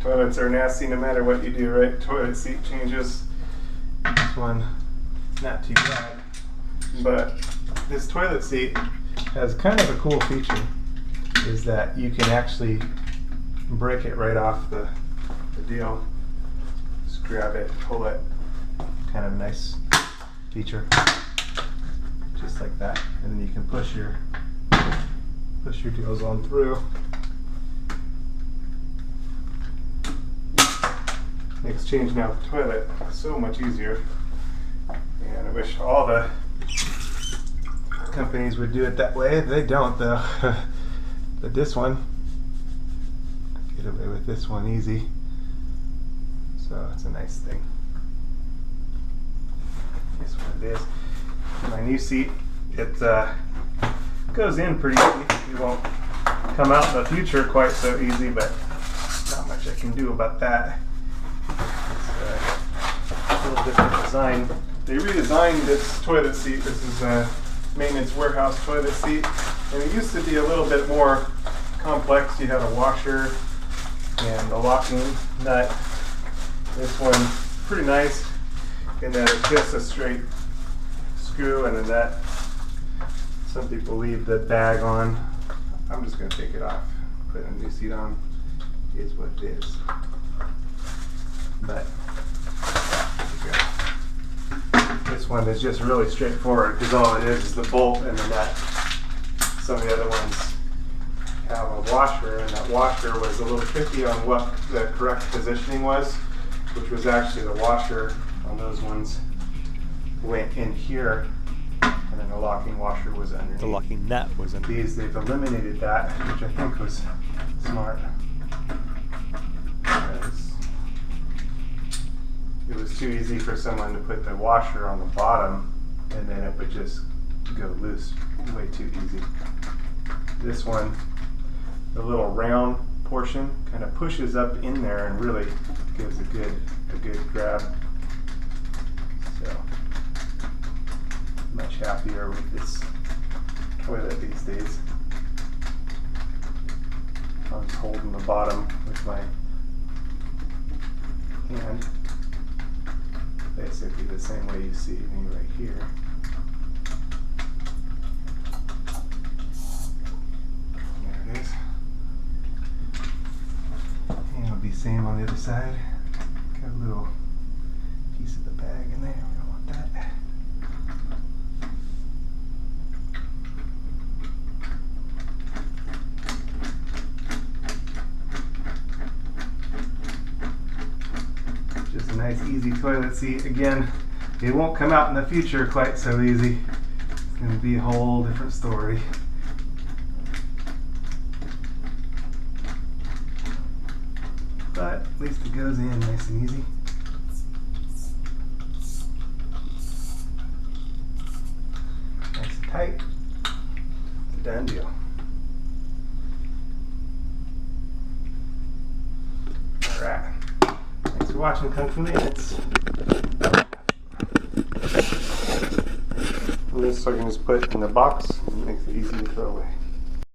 Toilets are nasty no matter what you do, right? Toilet seat changes. This one, not too bad. But this toilet seat has kind of a cool feature, is that you can actually break it right off the deal. Just grab it, pull it. Kind of a nice feature. Just like that. And then you can push your deals on through. Makes changing out the toilet so much easier. And I wish all the companies would do it that way. They don't though. But this one, get away with this one easy. So it's a nice thing. Here's what it is. My new seat, it goes in pretty easy. It won't come out in the future quite so easy, but not much I can do about that. It's a little different design. They redesigned this toilet seat. This is a maintenance warehouse toilet seat, and it used to be a little bit more complex. You had a washer and a locking nut. This one's pretty nice in that it's just a straight screw and a nut. Some people leave the bag on. I'm just going to take it off. Put a new seat on. It is what it is. But this one is just really straightforward because all it is the bolt and the nut. Some of the other ones have a washer, and that washer was a little tricky on what the correct positioning was, which was actually the washer on those ones went in here, and then the locking washer was underneath. The locking nut was underneath. These, they've eliminated that, which I think was smart. Because it was too easy for someone to put the washer on the bottom, and then it would just go loose way too easy. This one, the little round portion kind of pushes up in there and really gives a good grab. So much happier with this toilet these days. I'm holding the bottom with my hand, basically the same way you see me right here. There it is. And it'll be same on the other side. Got a little piece of the bag in there. We don't want that. Just a nice easy toilet seat. Again, it won't come out in the future quite so easy. It's going to be a whole different story. But at least it goes in nice and easy. Nice and tight. It's a done deal. Alright. Thanks for watching Kung Fu Maintenance. And this I can just put in the box and it makes it easy to throw away.